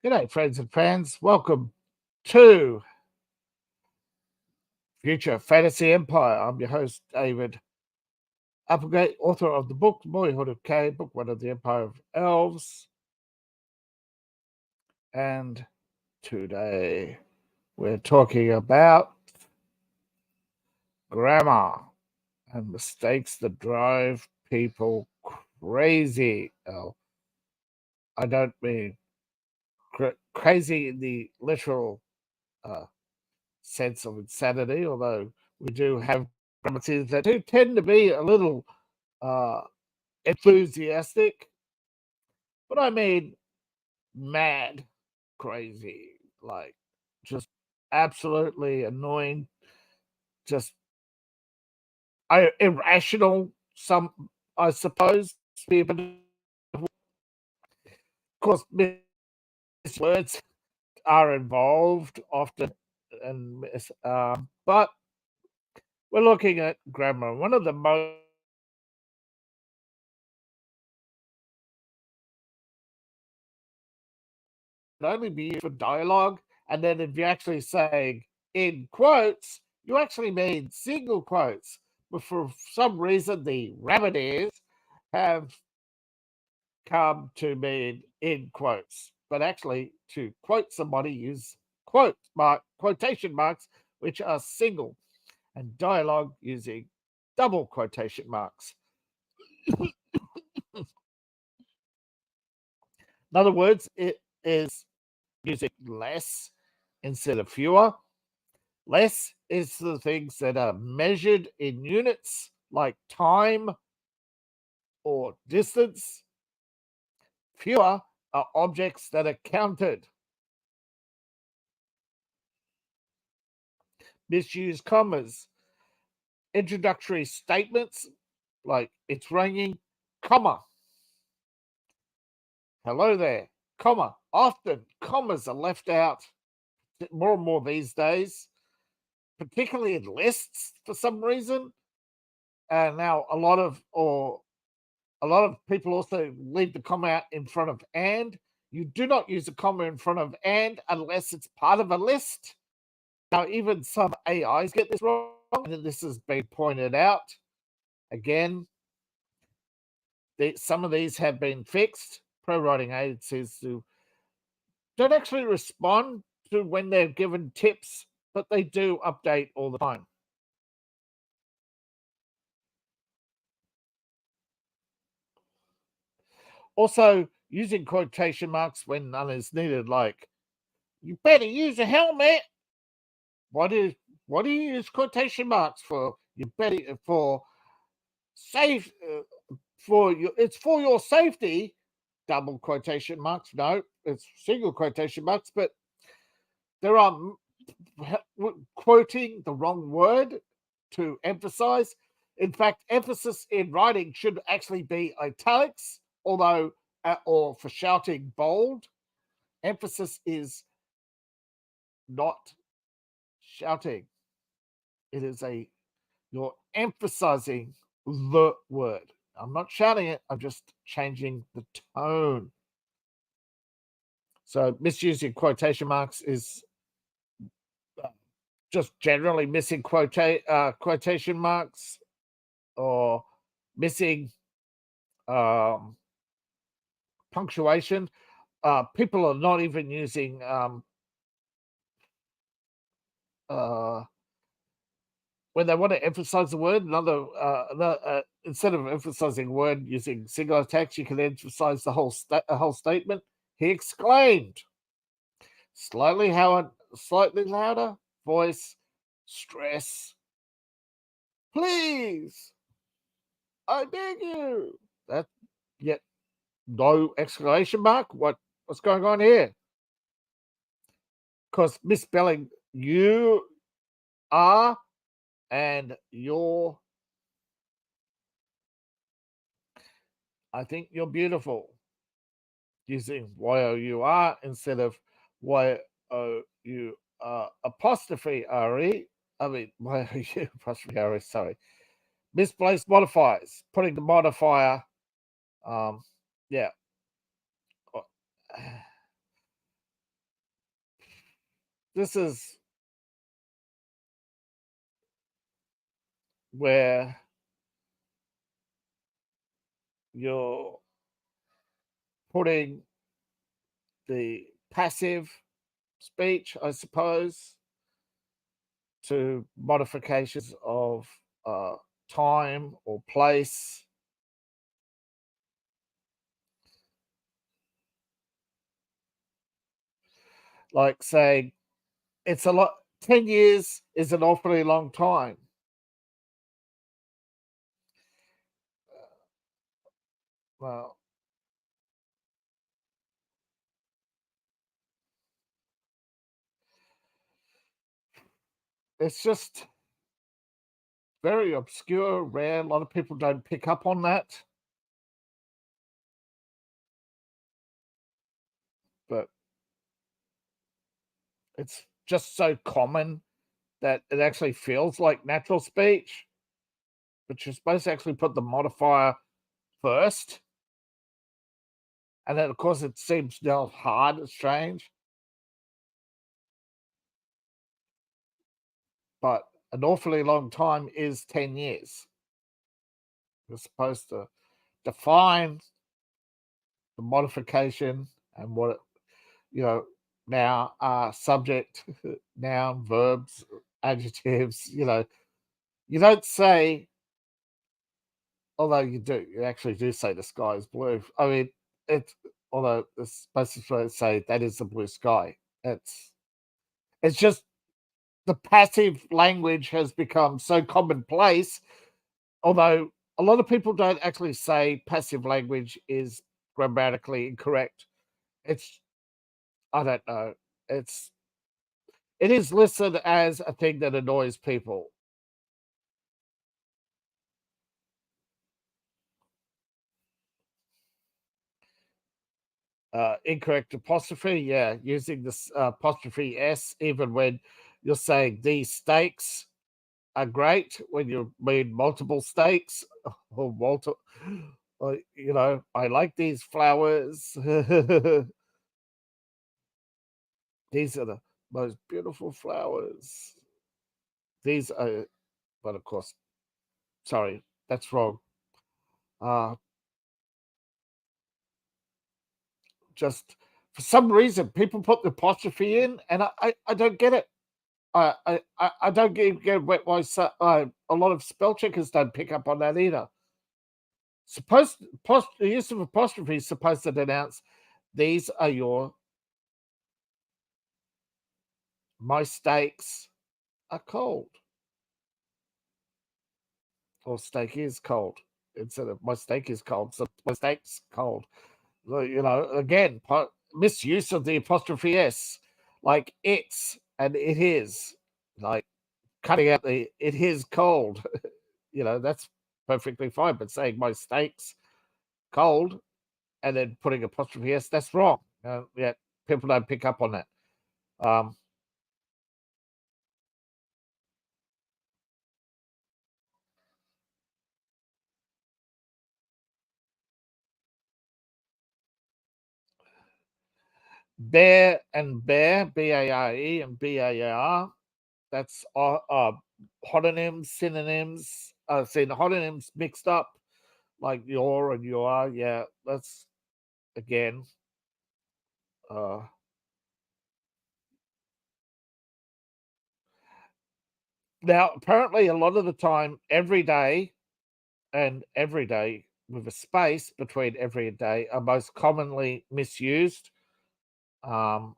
G'day, friends and fans. Welcome to Future Fantasy Empire. I'm your host, David Applegate, author of the book Boyhood of K, book one of the Empire of Elves. And today we're talking about grammar and mistakes that drive people crazy. Oh, I don't mean crazy in the literal sense of insanity, although we do have grammars that do tend to be a little enthusiastic, but I mean mad crazy, like just absolutely annoying, just irrational. Some, I suppose, people. Of course, words are involved often, and but we're looking at grammar. One of the most only be used for dialogue, and then if you're actually saying in quotes, you actually mean single quotes. But for some reason, the rabbit ears have come to mean in quotes. But actually, to quote somebody, use quotation marks, which are single, and dialogue using double quotation marks. In other words, it is using less instead of fewer. Less is the things that are measured in units, like time or distance. Fewer are objects that are counted. Misuse commas. Introductory statements like it's raining, comma. Hello there, comma. Often commas are left out more and more these days, particularly in lists for some reason. And now a lot of people also leave the comma in front of and. You do not use a comma in front of and unless it's part of a list. Now, even some AIs get this wrong, and this has been pointed out. Again, some of these have been fixed. ProWritingAid says to don't actually respond to when they're given tips, but they do update all the time. Also, using quotation marks when none is needed, like you better use a helmet. What do you use quotation marks for? You better for safe for your. It's for your safety. Double quotation marks. No, it's single quotation marks. But there are quoting the wrong word to emphasize. In fact, emphasis in writing should actually be italics, although or for shouting bold. Emphasis is not shouting. It is you're emphasizing the word. I'm not shouting it, I'm just changing the tone. So misusing quotation marks is just generally missing quotation marks or missing punctuation. People are not even using when they want to emphasize the word, instead of emphasizing a word using singular text, you can emphasize the whole statement. He exclaimed. Slightly louder voice, stress. Please, I beg you. That yet no exclamation mark. What's going on here? Because misspelling you are and your. I think you're beautiful. Using Y-O-U-R instead of Y-O-U apostrophe R-E. I mean, Y-O-U apostrophe R-E, sorry. Misplaced modifiers. Putting the modifier, yeah. this is where you're putting the passive speech, I suppose, to modifications of uh, time or place, like saying it's a lot. 10 years is an awfully long time. Well, it's just very obscure, rare. A lot of people don't pick up on that, but it's just so common that it actually feels like natural speech, but you're supposed to actually put the modifier first. And then, of course, it seems now hard and strange, but an awfully long time is 10 years. You're supposed to define the modification and what it, you know, now subject, noun, verbs, adjectives, you don't say, although you actually do say the sky is blue. I mean, it's, although it's supposed to say that is the blue sky. It's just the passive language has become so commonplace, although a lot of people don't actually say passive language is grammatically incorrect. It's, I don't know. It is listed as a thing that annoys people. Incorrect apostrophe, yeah, using this apostrophe s even when you're saying these steaks are great, when you mean multiple steaks or multiple, I like these flowers. These are the most beautiful flowers. These are, but of course, sorry, that's wrong. Uh, just for some reason, people put the apostrophe in, and I don't get it. I don't get why a lot of spell checkers don't pick up on that either. The use of apostrophe is supposed to denounce these are your my steaks are cold, or steak is cold instead of my steak is cold. So my steak's cold. Again, misuse of the apostrophe s, like it's and it is, like cutting out the it is cold. That's perfectly fine. But saying my steak's cold and then putting apostrophe s, that's wrong. Yeah, people don't pick up on that. Um, bear and bear, B-A-R-E and B-A-R. That's homonyms, synonyms. Seen homonyms mixed up, like your and you are. Yeah, that's again. Uh, Now, apparently, a lot of the time, every day and every day with a space between every day are most commonly misused. Um,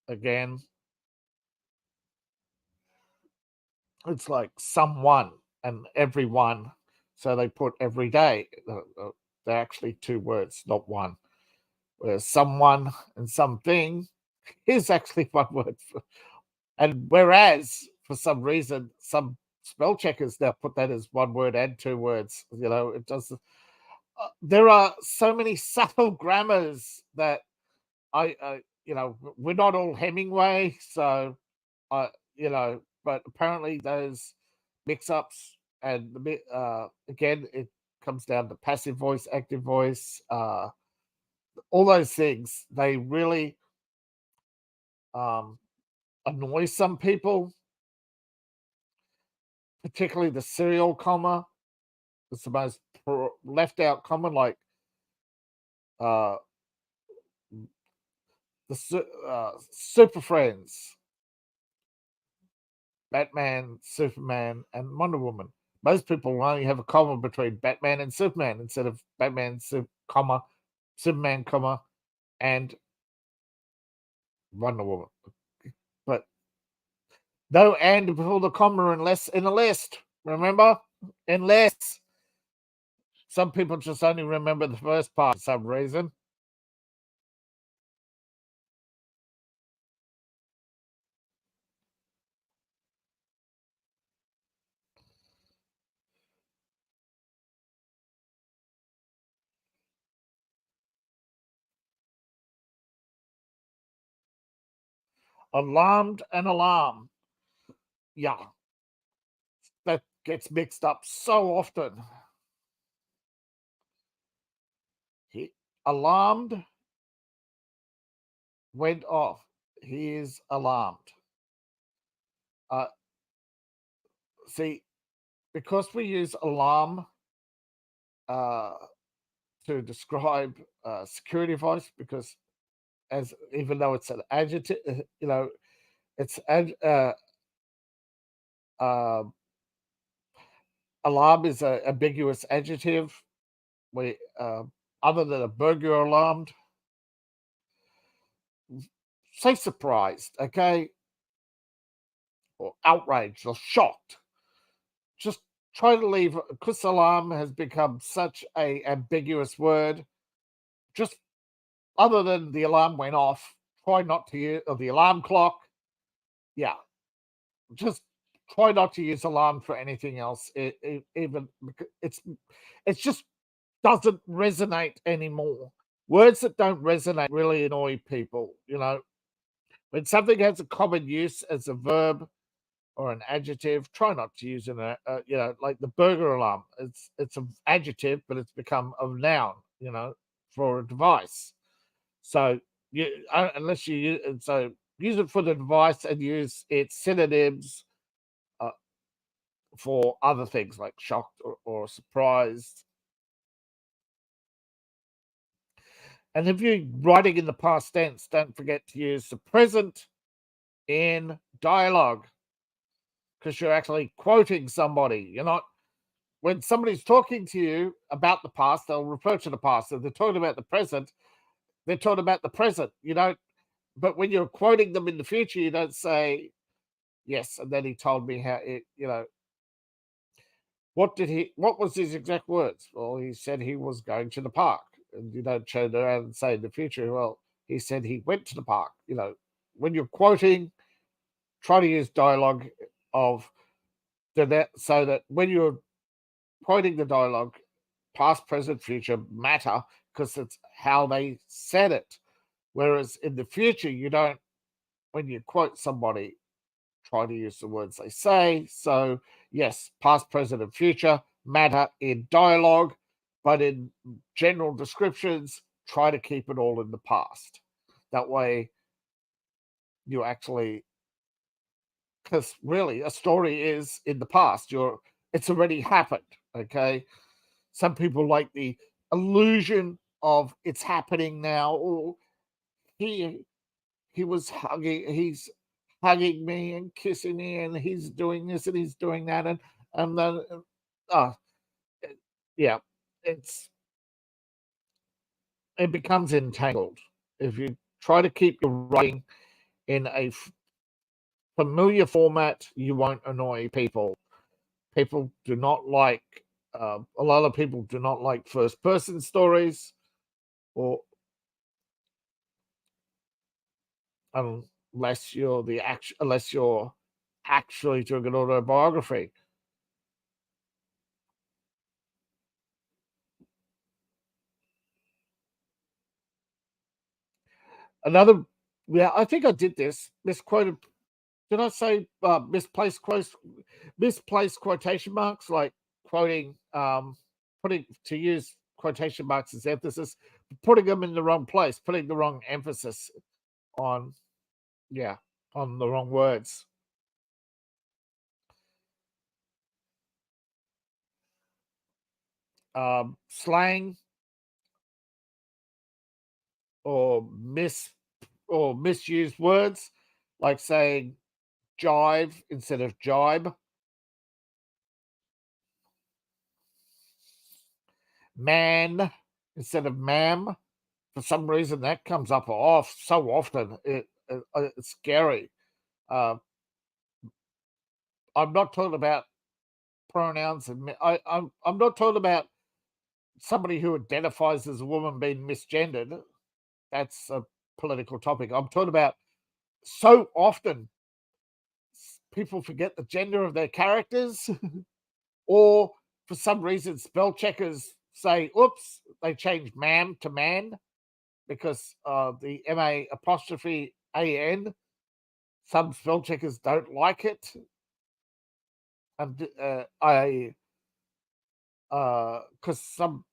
Again, it's like someone and everyone. So they put every day. They're actually two words, not one. Whereas someone and something is actually one word. And whereas for some reason, some spell checkers now put that as one word and two words. It does. There are so many subtle grammars that we're not all Hemingway, so but apparently those mix-ups and again, it comes down to passive voice, active voice, all those things. They really annoy some people, particularly the serial comma. It's the most left out comma, like uh, Super Friends, Batman, Superman, and Wonder Woman. Most people only have a comma between Batman and Superman instead of Batman, comma, Superman, comma, and Wonder Woman. But no and before the comma unless in a list. Remember? Unless. Some people just only remember the first part for some reason. Alarmed and alarm. Yeah, that gets mixed up so often. He alarmed went off. He is alarmed. Uh, see, because we use alarm uh, to describe security advice, because as even though it's an adjective, it's uh, alarm is an ambiguous adjective. We other than a burglar alarmed, say surprised, okay, or outraged or shocked. Just try to leave, because alarm has become such a ambiguous word. Just other than the alarm went off, try not to use, or the alarm clock. Yeah, just try not to use alarm for anything else. Even it's just doesn't resonate anymore. Words that don't resonate really annoy people. When something has a common use as a verb or an adjective, try not to use like the burglar alarm. It's an adjective, but it's become a noun. For a device. So unless you use it for the device and use its synonyms uh, for other things like shocked or surprised. And if you're writing in the past tense, don't forget to use the present in dialogue, because you're actually quoting somebody. You're not, when somebody's talking to you about the past, they'll refer to the past. If they're talking about the present, they're talking about the present. But when you're quoting them in the future, you don't say, yes, and then he told me how what was his exact words? Well, he said he was going to the park. And you don't turn around and say in the future, well, he said he went to the park. When you're quoting, try to use dialogue of that, so that when you're quoting the dialogue, past, present, future matter, because it's how they said it. Whereas in the future, you don't, when you quote somebody, try to use the words they say. So, yes, past, present, and future matter in dialogue, but in general descriptions, try to keep it all in the past. That way, you actually, because really, a story is in the past. It's already happened. Okay, some people like the illusion of it's happening now. Or he he's hugging me and kissing me, and he's doing this and he's doing that, and then uh yeah, it's it becomes entangled. If you try to keep your writing in a familiar format, you won't annoy people. People do not like a lot of people do not like first person stories, or unless you're actually doing an autobiography. Another, yeah, I think I did this. Misquoted. Did I say misplaced quotation marks, like quoting, putting to use quotation marks as emphasis, putting them in the wrong place, putting the wrong emphasis on, yeah. on the wrong words. Slang or misused words, like saying jive instead of jibe, man instead of ma'am. For some reason, that comes up so often. It's scary. Uh, I'm not talking about pronouns, and I'm not talking about somebody who identifies as a woman being misgendered. That's a political topic. I'm talking about so often people forget the gender of their characters, or for some reason, spell checkers say, oops, they change ma'am to man because the MA apostrophe AN. Some spell checkers don't like it. And because some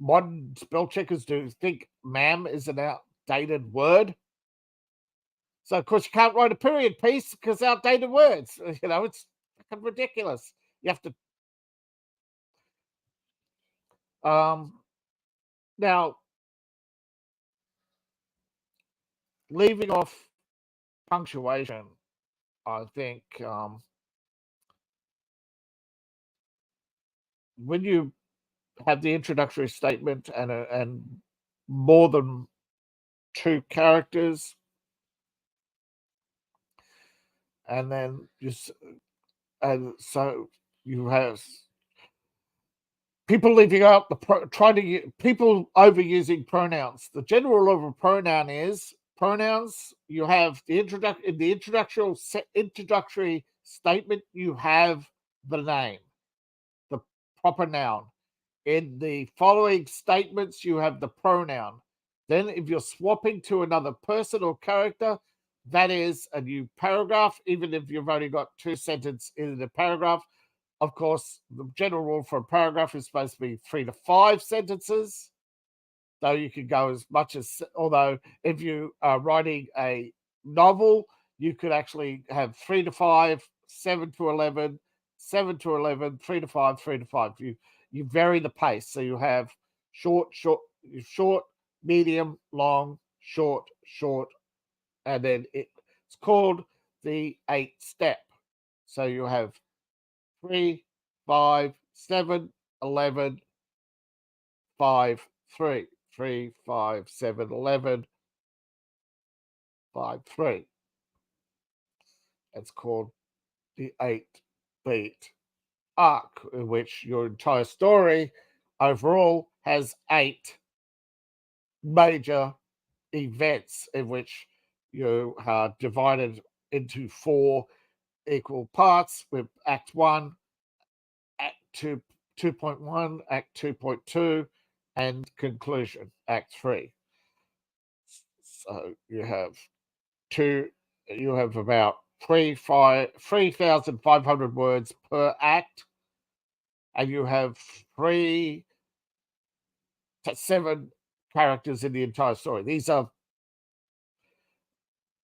modern spell checkers do think ma'am is an outdated word. So, of course, you can't write a period piece because outdated words. It's fucking ridiculous. You have to. Now, leaving off punctuation, I think when you have the introductory statement and more than two characters, and then and so you have people leaving out people overusing pronouns. The general rule of a pronoun is pronouns. You have the introductory statement. You have the name, the proper noun. In the following statements, you have the pronoun. Then, if you're swapping to another person or character, that is a new paragraph, even if you've only got two sentences in the paragraph. Of course, the general rule for a paragraph is supposed to be 3 to 5 sentences, though you could go as much as, although if you are writing a novel, you could actually have 3 to 5, 7 to 11, 7 to 11, 3 to 5, 3 to 5. You vary the pace. So you have short, medium, long, short, and then it's called the 8-step. So you have 3, 5, 7, 11, 5, 3, 3, 5, 7, 11, 5, 3. It's called the 8-beat arc, in which your entire story overall has 8 major events in which you are divided into 4 equal parts, with Act 1, Act 2, 2.1, Act 2.2, and conclusion, Act 3. So you have about 3,500 words per act, and you have 3 to 7 characters in the entire story. These are,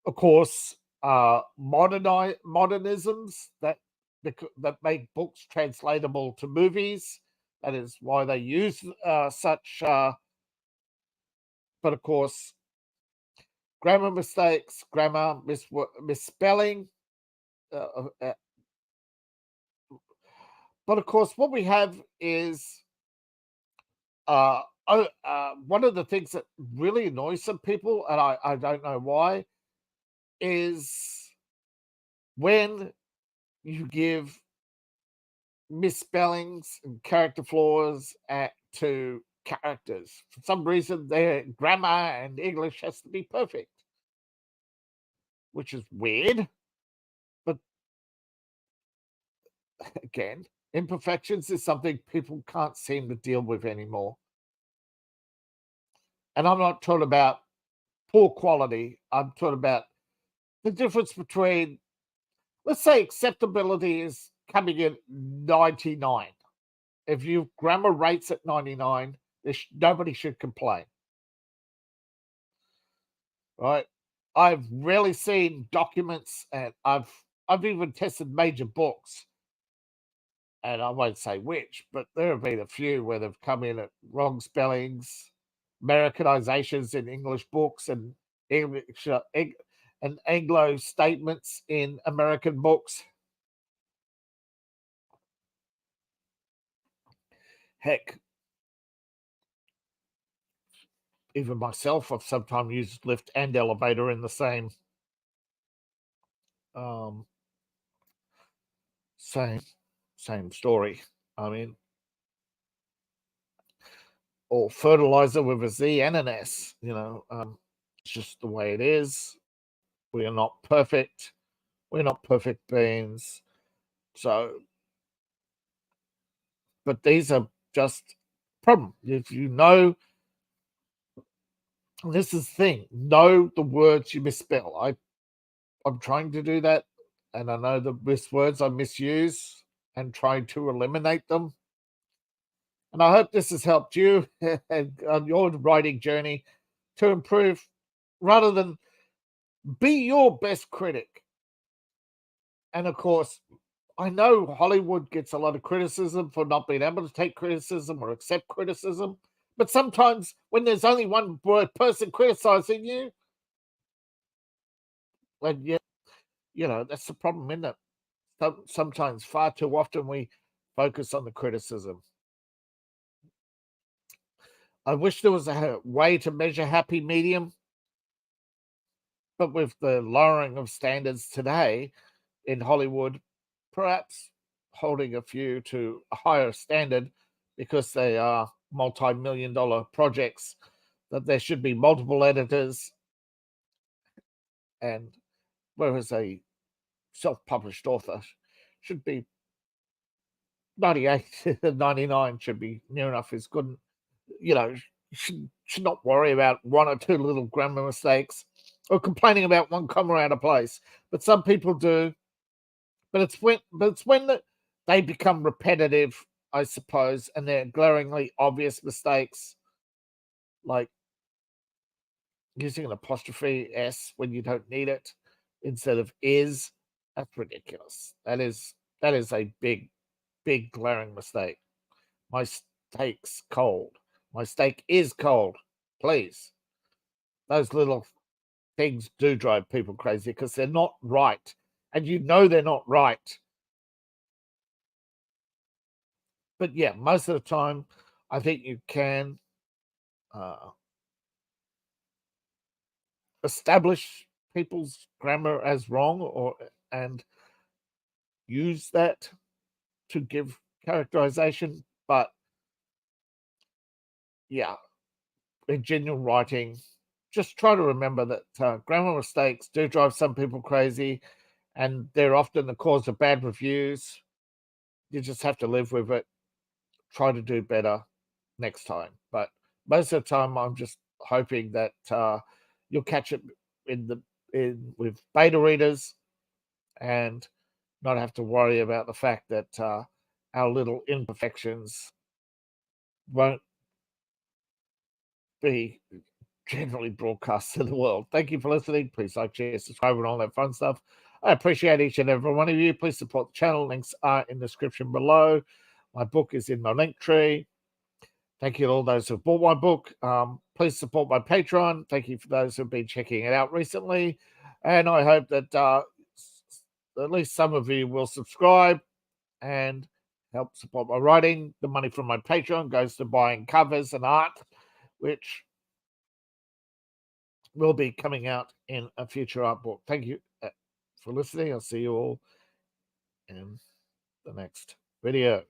of course, modernisms that make books translatable to movies. That is why they use such. But of course, grammar mistakes, misspelling. But of course, what we have is one of the things that really annoys some people, and I don't know why, is when you give misspellings and character flaws to characters. For some reason, their grammar and English has to be perfect, which is weird. But again, imperfections is something people can't seem to deal with anymore. And I'm not talking about poor quality. I'm talking about the difference between, let's say, acceptability is coming in 99. If your grammar rates at 99, nobody should complain. Right? I've rarely seen documents, and I've even tested major books, and I won't say which, but there have been a few where they've come in at wrong spellings, Americanizations in English books, and English and Anglo statements in American books. Heck, even myself, I've sometimes used lift and elevator in the same um, same same story. I mean, or fertilizer with a Z and an S. It's just the way it is. We are not perfect. We're not perfect beings. So, but these are just problem. If you know, this is the thing. Know the words you misspell. I'm trying to do that, and I know the words I misuse and trying to eliminate them. And I hope this has helped you on your writing journey to improve rather than be your best critic. And of course, I know Hollywood gets a lot of criticism for not being able to take criticism or accept criticism. But sometimes when there's only one person criticizing you, and that's the problem, isn't it? Sometimes, far too often, we focus on the criticism. I wish there was a way to measure happy medium, but with the lowering of standards today in Hollywood, perhaps holding a few to a higher standard because they are multi-million-dollar projects, that there should be multiple editors, and whereas a self-published author should be 98 99 should be near enough is good. Should not worry about one or two little grammar mistakes or complaining about one comma out of place. But some people do. But it's when they become repetitive, I suppose, and they're glaringly obvious mistakes, like using an apostrophe S when you don't need it instead of is. That's ridiculous. That is a big glaring mistake. My steak's cold. My steak is cold. Please. Those little things do drive people crazy because they're not right. And they're not right. But yeah, most of the time, I think you can establish people's grammar as wrong and use that to give characterization. But yeah, in genuine writing, just try to remember that grammar mistakes do drive some people crazy, and they're often the cause of bad reviews. You just have to live with it. Try to do better next time. But most of the time, I'm just hoping that you'll catch it with beta readers and not have to worry about the fact that our little imperfections won't be generally broadcast to the world. Thank you for listening. Please like, share, subscribe, and all that fun stuff. I appreciate each and every one of you. Please support the channel. Links are in the description below. My book is in my link tree. Thank you to all those who've bought my book. Please support my Patreon. Thank you for those who've been checking it out recently. And I hope that at least some of you will subscribe and help support my writing. The money from my Patreon goes to buying covers and art, which will be coming out in a future art book. Thank you for listening. I'll see you all in the next video.